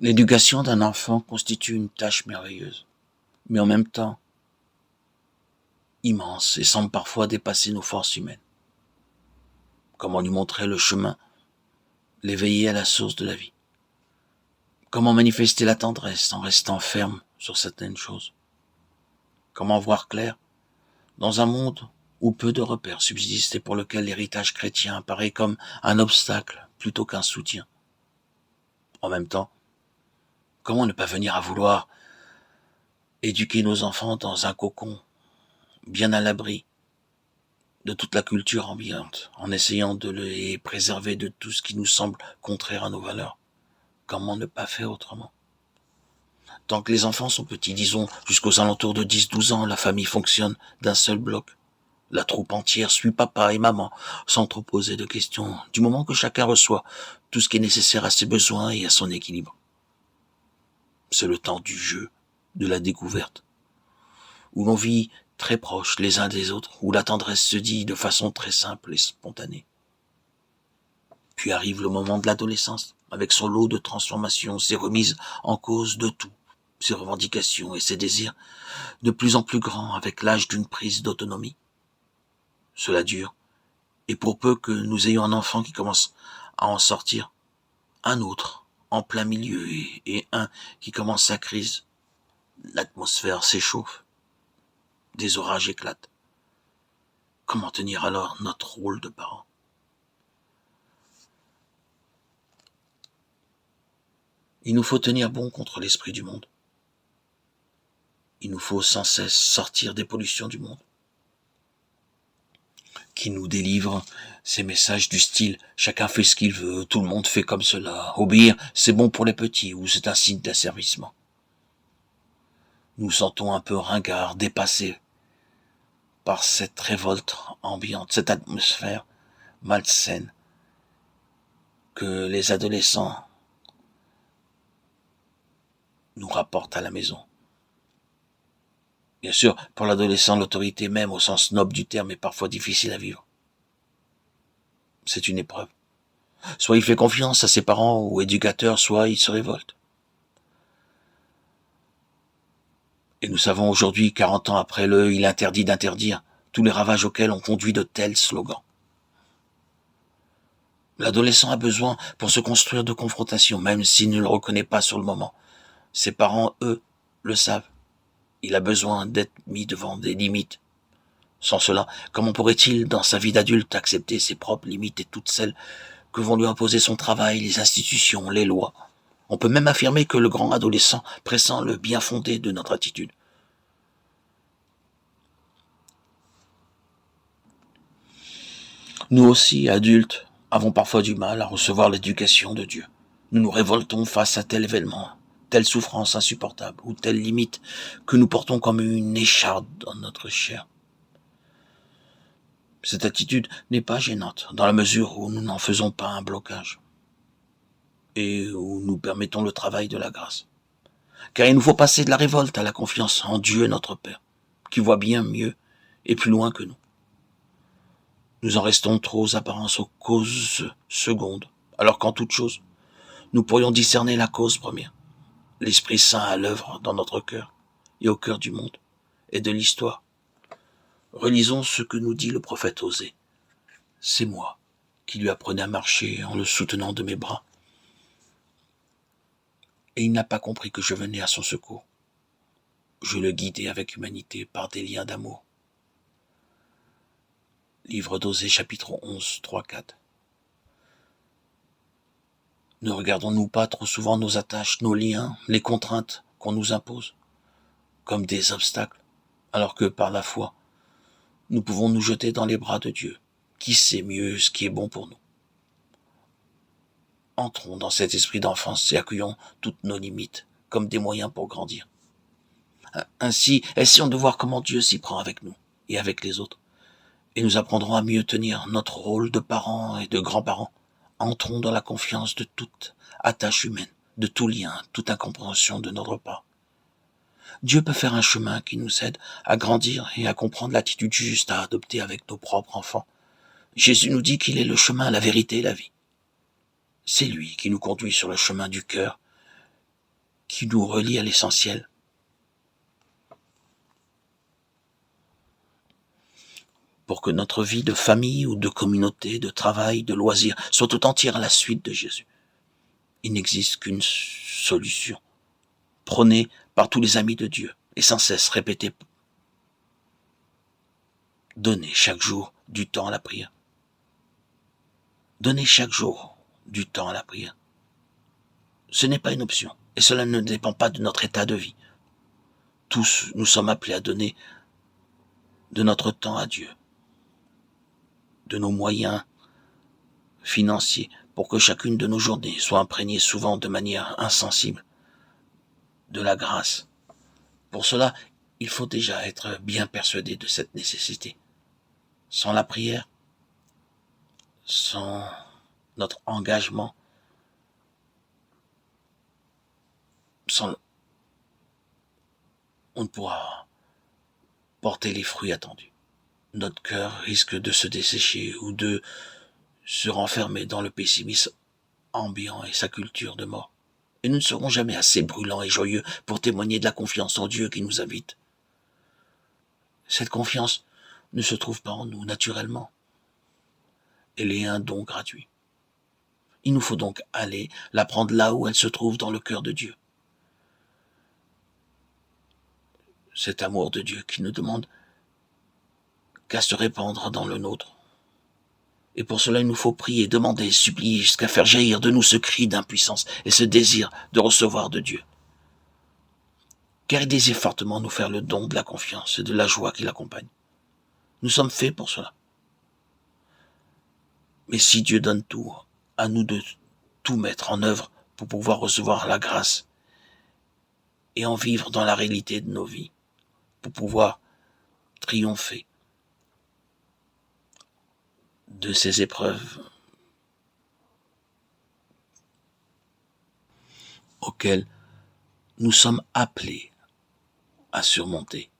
L'éducation d'un enfant constitue une tâche merveilleuse, mais en même temps immense et semble parfois dépasser nos forces humaines. Comment lui montrer le chemin, l'éveiller à la source de la vie? Comment manifester la tendresse en restant ferme sur certaines choses? Comment voir clair dans un monde où peu de repères subsistent et pour lequel l'héritage chrétien apparaît comme un obstacle plutôt qu'un soutien? En même temps, comment ne pas venir à vouloir éduquer nos enfants dans un cocon bien à l'abri de toute la culture ambiante, en essayant de les préserver de tout ce qui nous semble contraire à nos valeurs? Comment ne pas faire autrement? Tant que les enfants sont petits, disons jusqu'aux alentours de 10-12 ans, la famille fonctionne d'un seul bloc. La troupe entière suit papa et maman, sans trop poser de questions, du moment que chacun reçoit tout ce qui est nécessaire à ses besoins et à son équilibre. C'est le temps du jeu, de la découverte, où l'on vit très proches les uns des autres, où la tendresse se dit de façon très simple et spontanée. Puis arrive le moment de l'adolescence, avec son lot de transformations, ses remises en cause de tout, ses revendications et ses désirs de plus en plus grands avec l'âge d'une prise d'autonomie. Cela dure, et pour peu que nous ayons un enfant qui commence à en sortir, un autre en plein milieu et un qui commence sa crise, l'atmosphère s'échauffe, des orages éclatent. Comment tenir alors notre rôle de parent? Il nous faut tenir bon contre l'esprit du monde. Il nous faut sans cesse sortir des pollutions du monde, qui nous délivre ces messages du style « chacun fait ce qu'il veut, tout le monde fait comme cela, obéir c'est bon pour les petits ou c'est un signe d'asservissement ». Nous sentons un peu ringards, dépassés par cette révolte ambiante, cette atmosphère malsaine que les adolescents nous rapportent à la maison. Bien sûr, pour l'adolescent, l'autorité même au sens noble du terme est parfois difficile à vivre. C'est une épreuve. Soit il fait confiance à ses parents ou éducateurs, soit il se révolte. Et nous savons aujourd'hui, 40 ans après le « il interdit d'interdire », tous les ravages auxquels ont conduit de tels slogans. L'adolescent a besoin, pour se construire, de confrontation, même s'il ne le reconnaît pas sur le moment. Ses parents, eux, le savent. Il a besoin d'être mis devant des limites. Sans cela, comment pourrait-il, dans sa vie d'adulte, accepter ses propres limites et toutes celles que vont lui imposer son travail, les institutions, les lois? On peut même affirmer que le grand adolescent pressent le bien fondé de notre attitude. Nous aussi, adultes, avons parfois du mal à recevoir l'éducation de Dieu. Nous nous révoltons face à tel événement, telle souffrance insupportable ou telle limite que nous portons comme une écharde dans notre chair. Cette attitude n'est pas gênante dans la mesure où nous n'en faisons pas un blocage et où nous permettons le travail de la grâce. Car il nous faut passer de la révolte à la confiance en Dieu notre Père, qui voit bien mieux et plus loin que nous. Nous en restons trop aux apparences, aux causes secondes, alors qu'en toute chose, nous pourrions discerner la cause première, l'Esprit Saint à l'œuvre dans notre cœur et au cœur du monde et de l'histoire. Relisons ce que nous dit le prophète Osée. C'est moi qui lui apprenais à marcher en le soutenant de mes bras. Et il n'a pas compris que je venais à son secours. Je le guidais avec humanité par des liens d'amour. Livre d'Osée, chapitre 11, 3-4. Ne regardons-nous pas trop souvent nos attaches, nos liens, les contraintes qu'on nous impose, comme des obstacles, alors que par la foi, nous pouvons nous jeter dans les bras de Dieu, qui sait mieux ce qui est bon pour nous. Entrons dans cet esprit d'enfance et accueillons toutes nos limites comme des moyens pour grandir. Ainsi, essayons de voir comment Dieu s'y prend avec nous et avec les autres, et nous apprendrons à mieux tenir notre rôle de parents et de grands-parents. Entrons dans la confiance de toute attache humaine, de tout lien, toute incompréhension de notre part. Dieu peut faire un chemin qui nous aide à grandir et à comprendre l'attitude juste à adopter avec nos propres enfants. Jésus nous dit qu'il est le chemin, la vérité et la vie. C'est lui qui nous conduit sur le chemin du cœur qui nous relie à l'essentiel. Pour que notre vie de famille ou de communauté, de travail, de loisirs soit tout entière à la suite de Jésus. Il n'existe qu'une solution, prônée par tous les amis de Dieu et sans cesse répétée. Donnez chaque jour du temps à la prière. Donnez chaque jour du temps à la prière. Ce n'est pas une option et cela ne dépend pas de notre état de vie. Tous, nous sommes appelés à donner de notre temps à Dieu, de nos moyens financiers, pour que chacune de nos journées soit imprégnée souvent de manière insensible de la grâce. Pour cela, il faut déjà être bien persuadé de cette nécessité. Sans la prière, sans notre engagement, on ne pourra porter les fruits attendus. Notre cœur risque de se dessécher ou de se renfermer dans le pessimisme ambiant et sa culture de mort. Et nous ne serons jamais assez brûlants et joyeux pour témoigner de la confiance en Dieu qui nous invite. Cette confiance ne se trouve pas en nous naturellement. Elle est un don gratuit. Il nous faut donc aller la prendre là où elle se trouve dans le cœur de Dieu. Cet amour de Dieu qui ne demande qu'à se répandre dans le nôtre. Et pour cela, il nous faut prier, demander, supplier, jusqu'à faire jaillir de nous ce cri d'impuissance et ce désir de recevoir de Dieu. Car il désire fortement nous faire le don de la confiance et de la joie qui l'accompagne. Nous sommes faits pour cela. Mais si Dieu donne tout, à nous de tout mettre en œuvre pour pouvoir recevoir la grâce et en vivre dans la réalité de nos vies, pour pouvoir triompher de ces épreuves auxquelles nous sommes appelés à surmonter.